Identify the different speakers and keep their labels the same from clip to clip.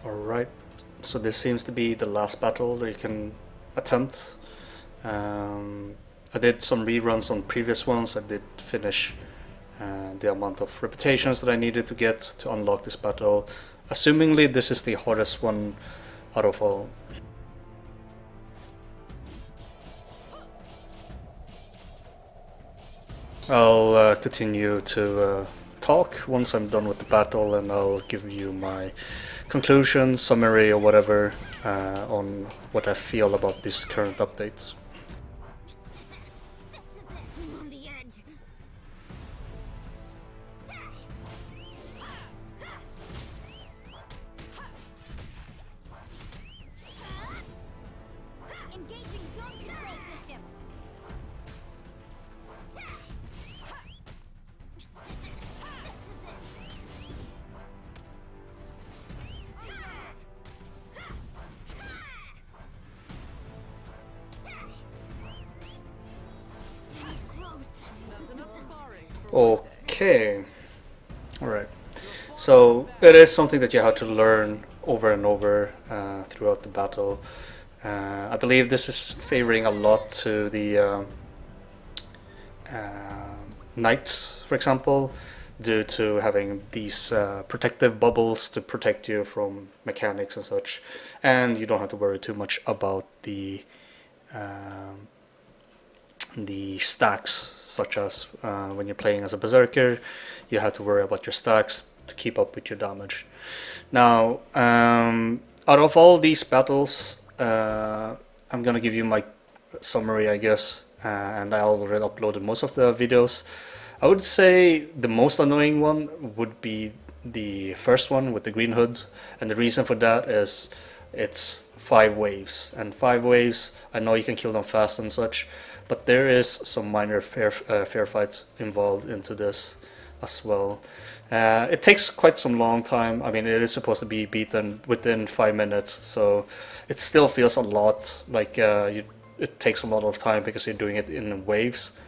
Speaker 1: Alright, so this seems to be the last battle that you can attempt. I did some reruns on previous ones. I did finish the amount of reputations that I needed to get to unlock this battle. Assumingly this is the hardest one out of all. I'll continue to talk once I'm done with the battle, and I'll give you my conclusion, summary, or whatever on what I feel about these current updates. Okay, alright. So it is something that you have to learn over and over throughout the battle. I believe this is favoring a lot to the knights, for example, due to having these protective bubbles to protect you from mechanics and such, and you don't have to worry too much about the stacks, such as when you're playing as a berserker, you have to worry about your stacks to keep up with your damage. Now, out of all these battles, I'm gonna give you my summary, I guess, and I already uploaded most of the videos. I would say the most annoying one would be the first one with the green hood, and the reason for that is it's 5 waves, and 5 waves, I know you can kill them fast and such, but there is some minor fair fights involved into this as well. It takes quite some long time. I mean, it is supposed to be beaten within 5 minutes, so it still feels a lot like it takes a lot of time because you're doing it in waves.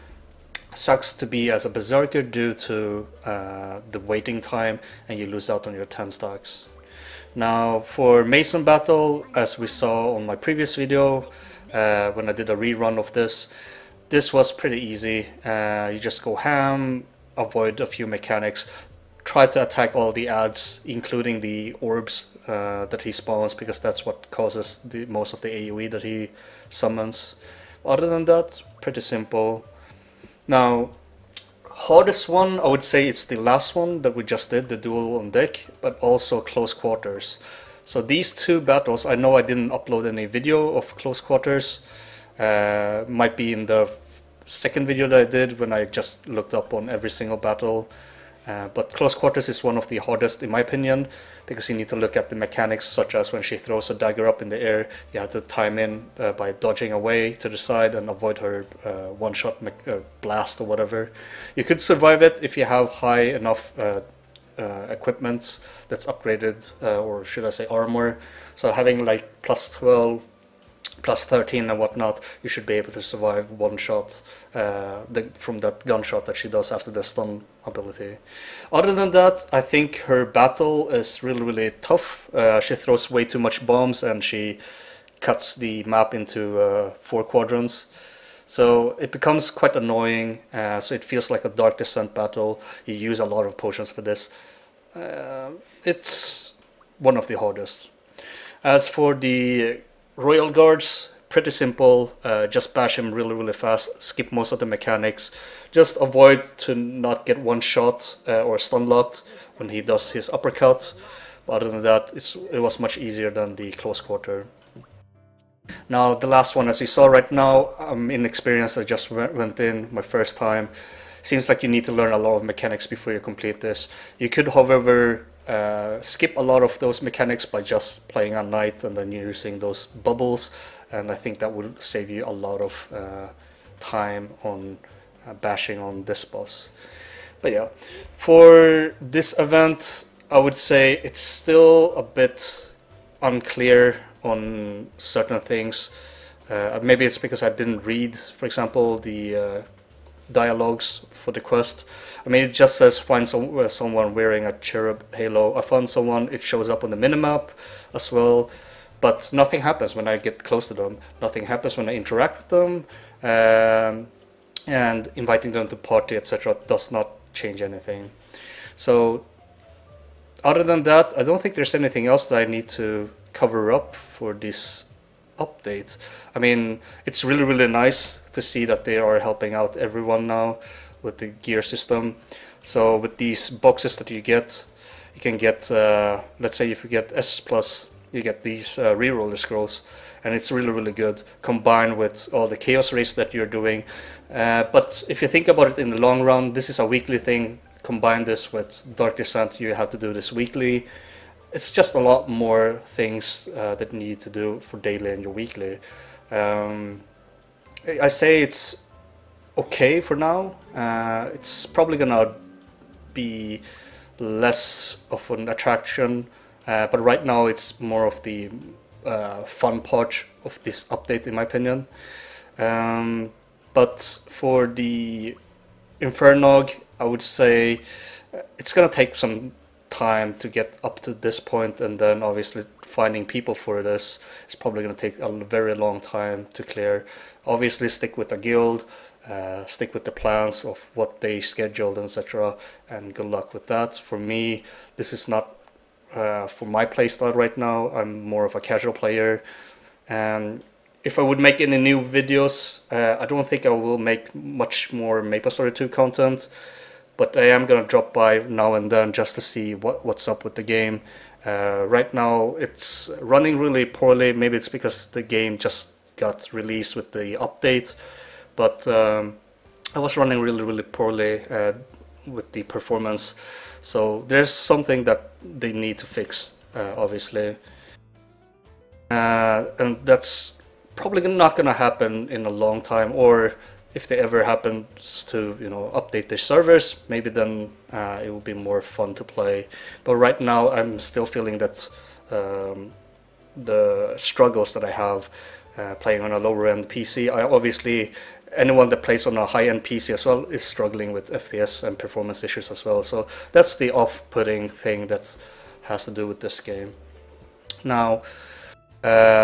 Speaker 1: Sucks to be as a berserker due to the waiting time, and you lose out on your 10 stacks. Now for Mason battle, as we saw on my previous video, when I did a rerun of this was pretty easy. You just go ham, avoid a few mechanics, try to attack all the adds, including the orbs that he spawns, because that's what causes most of the AoE that he summons. Other than that, pretty simple. Now, hardest one, I would say it's the last one that we just did, the duel on deck, but also close quarters. So these two battles, I know I didn't upload any video of close quarters. Might be in the second video that I did when I just looked up on every single battle. But close quarters is one of the hardest in my opinion, because you need to look at the mechanics, such as when she throws a dagger up in the air, you have to time in by dodging away to the side and avoid her one-shot blast or whatever. You could survive it if you have high enough equipment that's upgraded, or should I say armor. So having like plus 12, plus 13 and whatnot, you should be able to survive one shot from that gunshot that she does after the stun ability. Other than that, I think her battle is really tough. She throws way too much bombs, and she cuts the map into 4 quadrants. So it becomes quite annoying, so it feels like a Dark Descent battle. You use a lot of potions for this. It's one of the hardest. As for the Royal Guards, pretty simple. Just bash him really fast, skip most of the mechanics. Just avoid to not get one shot or stun locked when he does his uppercut. But other than that, it was much easier than the close quarter. Now the last one, as you saw right now, I'm inexperienced. I just went in my first time. Seems like you need to learn a lot of mechanics before you complete this. You could, however, skip a lot of those mechanics by just playing a knight and then using those bubbles, and I think that would save you a lot of time on bashing on this boss. But yeah, for this event, I would say it's still a bit unclear on certain things. Maybe it's because I didn't read, for example, the dialogues for the quest. I mean, it just says find someone wearing a cherub halo. I found someone, it shows up on the minimap as well, but nothing happens when I get close to them. Nothing happens when I interact with them, and inviting them to party, etc. does not change anything. So other than that, I don't think there's anything else that I need to cover up for this update. I mean, it's really, really nice to see that they are helping out everyone now with the gear system. So with these boxes that you can get, let's say if you get S plus, you get these reroller scrolls, and it's really, really good combined with all the chaos race that you're doing. But if you think about it in the long run, this is a weekly thing. Combine this with Dark Descent, you have to do this weekly. It's just a lot more things that you need to do for daily and your weekly. I say it's okay for now. It's probably gonna be less of an attraction, but right now it's more of the fun part of this update, in my opinion. But for the Infernog, I would say it's gonna take some time to get up to this point, and then obviously finding people for this is probably going to take a very long time to clear. Obviously stick with the guild, stick with the plans of what they scheduled, etc., and good luck with that. For me, this is not for my playstyle right now. I'm more of a casual player, and if I would make any new videos, I don't think I will make much more Maplestory 2 content, but I am gonna drop by now and then just to see what's up with the game. Right now it's running really poorly. Maybe it's because the game just got released with the update, but I was running really, really poorly with the performance. So there's something that they need to fix, obviously, and that's probably not gonna happen in a long time, or if they ever happens to, you know, update their servers, maybe then it will be more fun to play. But right now I'm still feeling that the struggles that I have playing on a lower end PC. Obviously anyone that plays on a high end PC as well is struggling with FPS and performance issues as well. So that's the off-putting thing that has to do with this game. Now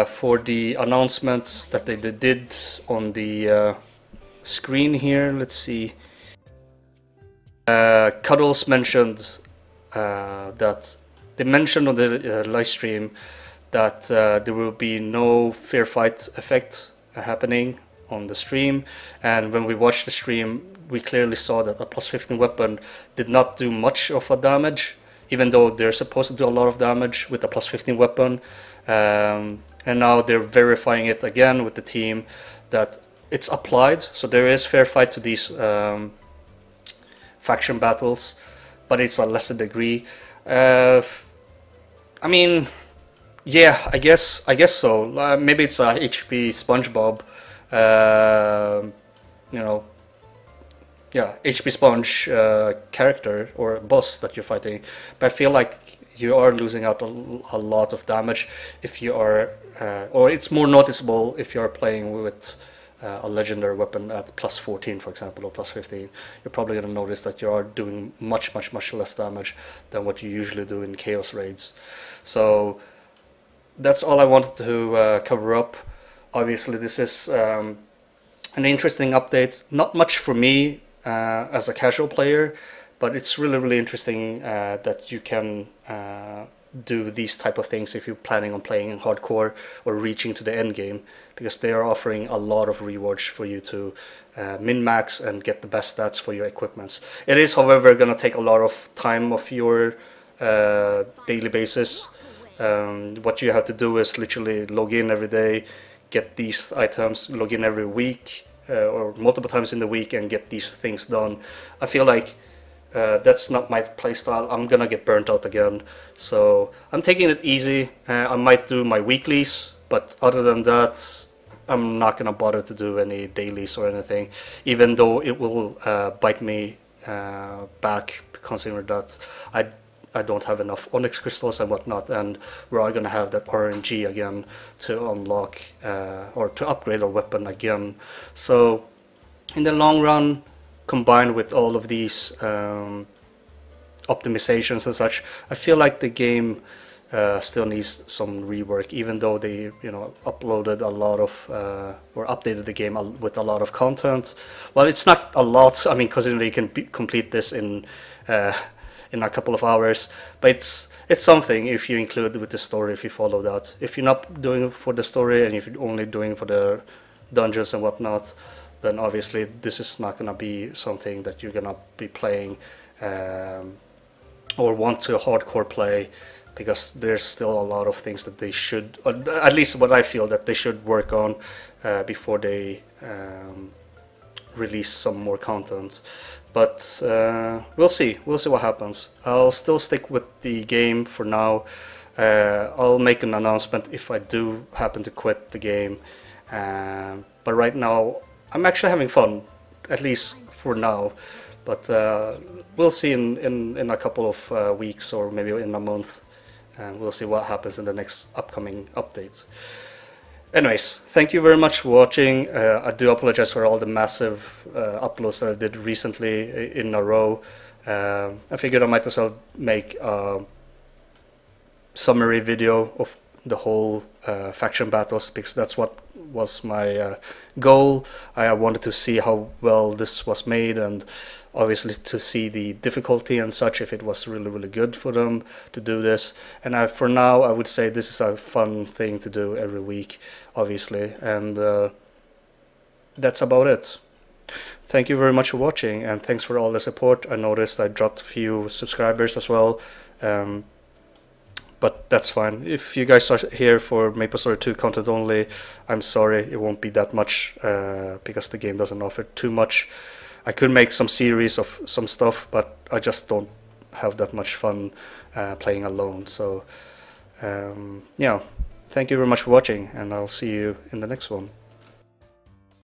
Speaker 1: for the announcement that they did on the screen here, let's see. Cuddles mentioned that they mentioned on the live stream that there will be no fair fight effect happening on the stream, and when we watched the stream we clearly saw that a plus 15 weapon did not do much of a damage, even though they're supposed to do a lot of damage with a plus 15 weapon. And now they're verifying it again with the team that it's applied, so there is fair fight to these faction battles, but it's a lesser degree. I mean, yeah, I guess so. Maybe it's a HP SpongeBob, you know, yeah, HP Sponge character or boss that you're fighting, but I feel like you are losing out a lot of damage if you are, or it's more noticeable if you are playing with a legendary weapon at plus 14, for example, or plus 15. You're probably going to notice that you are doing much less damage than what you usually do in chaos raids. So that's all I wanted to cover up. Obviously this is an interesting update. Not much for me as a casual player, but it's really interesting that you can do these type of things if you're planning on playing in hardcore or reaching to the end game, because they are offering a lot of rewards for you to min-max and get the best stats for your equipments. It is, however, going to take a lot of time of your daily basis. What you have to do is literally log in every day, get these items, log in every week or multiple times in the week and get these things done. I feel like that's not my playstyle. I'm gonna get burnt out again, so I'm taking it easy. I might do my weeklies, but other than that I'm not gonna bother to do any dailies or anything, even though it will bite me back, considering that I don't have enough onyx crystals and whatnot, and we're all gonna have that RNG again to unlock or to upgrade our weapon again. So in the long run, combined with all of these optimizations and such, I feel like the game still needs some rework, even though they uploaded a lot of or updated the game with a lot of content. Well, it's not a lot, I mean, considering you can complete this in a couple of hours, but it's something if you include it with the story, if you follow that. If you're not doing it for the story and if you're only doing it for the dungeons and whatnot, then obviously this is not gonna be something that you're gonna be playing or want to hardcore play, because there's still a lot of things that they should, or at least what I feel that they should work on before they release some more content. But we'll see what happens. I'll still stick with the game for now. I'll make an announcement if I do happen to quit the game, but right now I'm actually having fun, at least for now. But we'll see in a couple of weeks or maybe in a month, and we'll see what happens in the next upcoming updates. Anyways, thank you very much for watching. I do apologize for all the massive uploads that I did recently in a row. I figured I might as well make a summary video of the whole faction battles, because that's what was my goal. I wanted to see how well this was made, and obviously to see the difficulty and such, if it was really good for them to do this. And for now I would say this is a fun thing to do every week, obviously, and that's about it. Thank you very much for watching, and thanks for all the support. I noticed I dropped a few subscribers as well, but that's fine. If you guys are here for Maplestory 2 content only, I'm sorry, it won't be that much, because the game doesn't offer too much. I could make some series of some stuff, but I just don't have that much fun playing alone. So yeah, thank you very much for watching, and I'll see you in the next one.